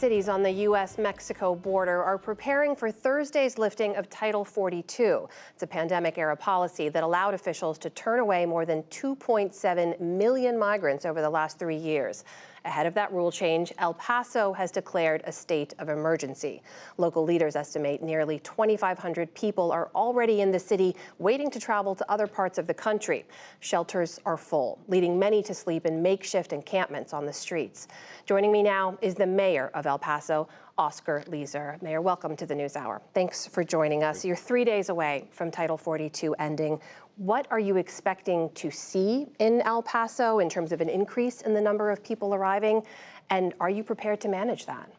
cities on the U.S.-Mexico border are preparing for Thursday's lifting of Title 42. It's a pandemic-era policy that allowed officials to turn away more than 2.7 million migrants over the last 3 years. Ahead of that rule change, El Paso has declared a state of emergency. Local leaders estimate nearly 2,500 people are already in the city waiting to travel to other parts of the country. Shelters are full, leading many to sleep in makeshift encampments on the streets. Joining me now is the mayor of El Paso, Oscar Leeser. Mayor, welcome to the NewsHour. Thanks for joining us. You're 3 days away from Title 42 ending. What are you expecting to see in El Paso in terms of an increase in the number of people arriving? And are you prepared to manage that?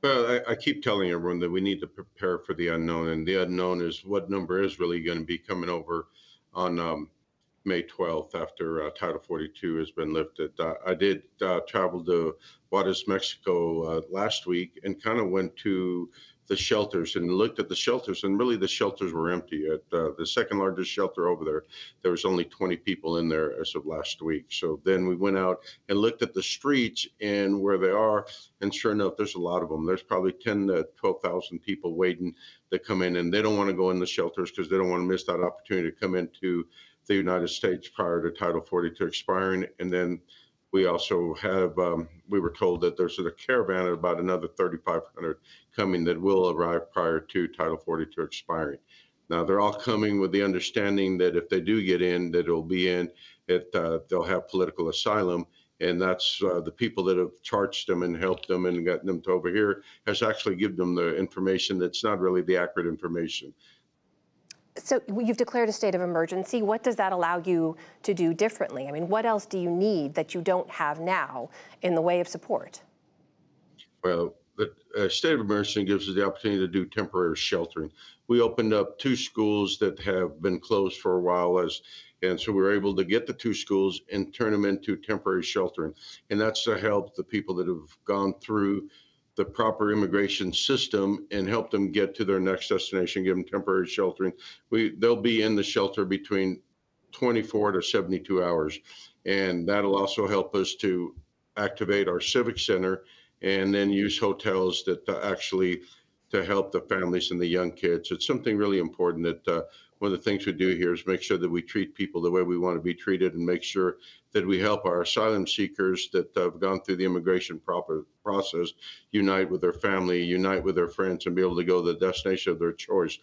Well, I keep telling everyone that we need to prepare for the unknown, and the unknown is what number is really going to be coming over on May 12th after Title 42 has been lifted. I did travel to Juarez, Mexico last week and kind of went to the shelters and looked at the shelters, and really the shelters were empty. At the second largest shelter over there was only 20 people in there as of last week. So then we went out and looked at the streets and where they are, and sure enough, there's a lot of them. There's probably 10 to 12,000 people waiting to come in, and they don't want to go in the shelters because they don't want to miss that opportunity to come into the United States prior to Title 42 expiring. And then we also have, we were told that there's a caravan of about another 3,500 coming that will arrive prior to Title 42 expiring. Now, they're all coming with the understanding that if they do get in, that it'll be in, that they'll have political asylum. And that's the people that have charged them and helped them and gotten them to over here has actually given them the information that's not really the accurate information. So you've declared a state of emergency. What does that allow you to do differently? I mean, what else do you need that you don't have now in the way of support? Well, the state of emergency gives us the opportunity to do temporary sheltering. We opened up 2 schools that have been closed for a while, and so we were able to get the 2 schools and turn them into temporary sheltering. And that's to help the people that have gone through the proper immigration system and help them get to their next destination, give them temporary sheltering. They'll be in the shelter between 24 to 72 hours. And that'll also help us to activate our civic center and then use hotels that actually to help the families and the young kids. It's something really important that one of the things we do here is make sure that we treat people the way we want to be treated and make sure that we help our asylum seekers that have gone through the immigration process unite with their family, unite with their friends, and be able to go to the destination of their choice.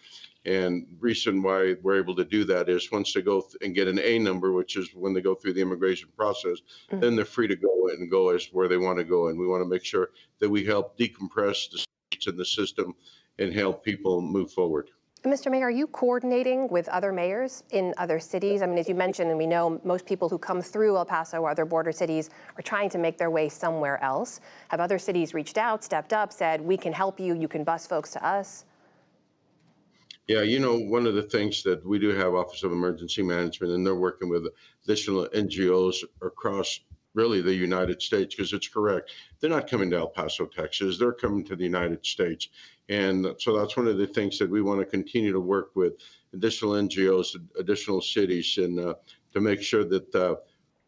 And reason why we're able to do that is once they go and get an A number, which is when they go through the immigration process, then they're free to go and go as where they want to go. And we want to make sure that we help decompress the streets in the system and help people move forward. Mr. Mayor, are you coordinating with other mayors in other cities? I mean, as you mentioned, and we know most people who come through El Paso or other border cities are trying to make their way somewhere else. Have other cities reached out, stepped up, said, we can help you, you can bus folks to us? Yeah, one of the things that we do have Office of Emergency Management, and they're working with additional NGOs across really the United States, because it's correct. They're not coming to El Paso, Texas. They're coming to the United States. And so that's one of the things that we want to continue to work with additional NGOs, additional cities, and to make sure that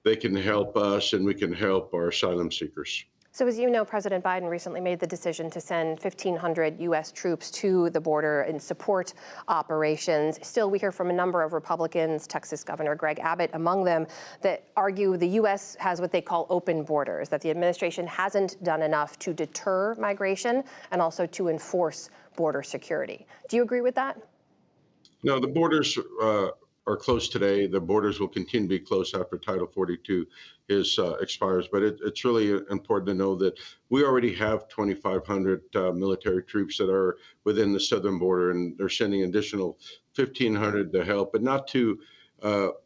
they can help us and we can help our asylum seekers. So as you know, President Biden recently made the decision to send 1,500 U.S. troops to the border in support operations. Still, we hear from a number of Republicans, Texas Governor Greg Abbott among them, that argue the U.S. has what they call open borders, that the administration hasn't done enough to deter migration and also to enforce border security. Do you agree with that? No, the borders are closed today. The borders will continue to be closed after Title 42 expires. But it's really important to know that we already have 2,500 military troops that are within the southern border, and they're sending additional 1,500 to help, but not to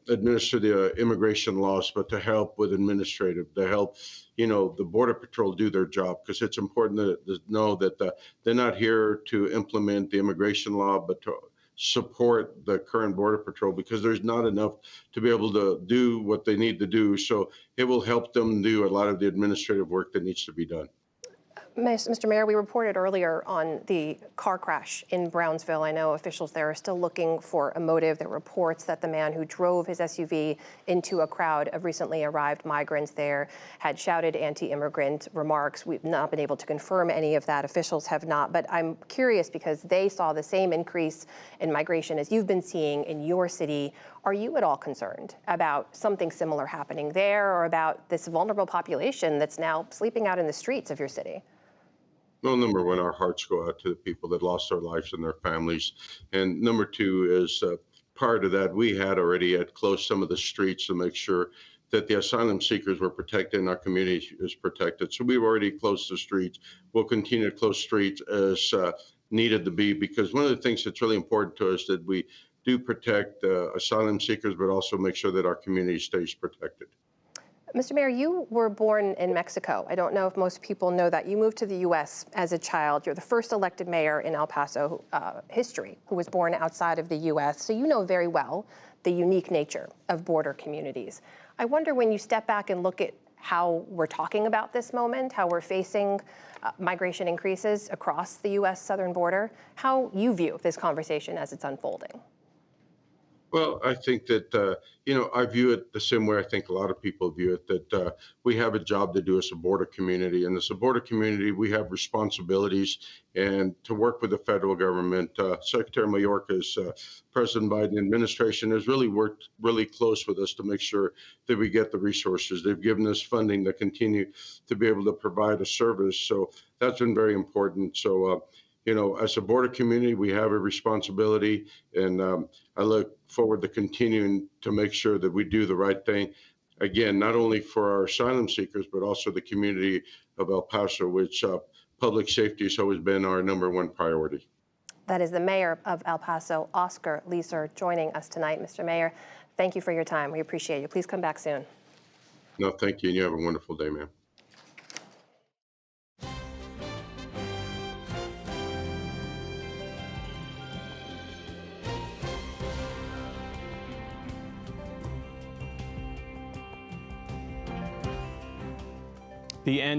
administer the immigration laws, but to help with administrative, to help, the Border Patrol do their job, because it's important to know that they're not here to implement the immigration law, but to support the current Border Patrol, because there's not enough to be able to do what they need to do. So it will help them do a lot of the administrative work that needs to be done. Mr. Mayor, we reported earlier on the car crash in Brownsville. I know officials there are still looking for a motive. There are reports that the man who drove his SUV into a crowd of recently arrived migrants there had shouted anti-immigrant remarks. We've not been able to confirm any of that. Officials have not. But I'm curious because they saw the same increase in migration as you've been seeing in your city. Are you at all concerned about something similar happening there or about this vulnerable population that's now sleeping out in the streets of your city? Well, number one, our hearts go out to the people that lost their lives and their families. And number two is prior to that, we had already closed some of the streets to make sure that the asylum seekers were protected and our community is protected. So we've already closed the streets. We'll continue to close streets as needed to be, because one of the things that's really important to us that we do protect asylum seekers, but also make sure that our community stays protected. Mr. Mayor, you were born in Mexico. I don't know if most people know that. You moved to the U.S. as a child. You're the first elected mayor in El Paso history who was born outside of the U.S., so you know very well the unique nature of border communities. I wonder, when you step back and look at how we're talking about this moment, how we're facing migration increases across the U.S. southern border, how you view this conversation as it's unfolding. Well, I think that, I view it the same way I think a lot of people view it, that we have a job to do as a border community. And as a border community, we have responsibilities and to work with the federal government. Secretary Mayorkas, President Biden administration has really worked really close with us to make sure that we get the resources. They've given us funding to continue to be able to provide a service. So that's been very important. So, as a border community, we have a responsibility, and I look forward to continuing to make sure that we do the right thing. Again, not only for our asylum seekers, but also the community of El Paso, which public safety has always been our #1 priority. That is the mayor of El Paso, Oscar Leeser, joining us tonight. Mr. Mayor, thank you for your time. We appreciate you. Please come back soon. No, thank you, and you have a wonderful day, ma'am. The end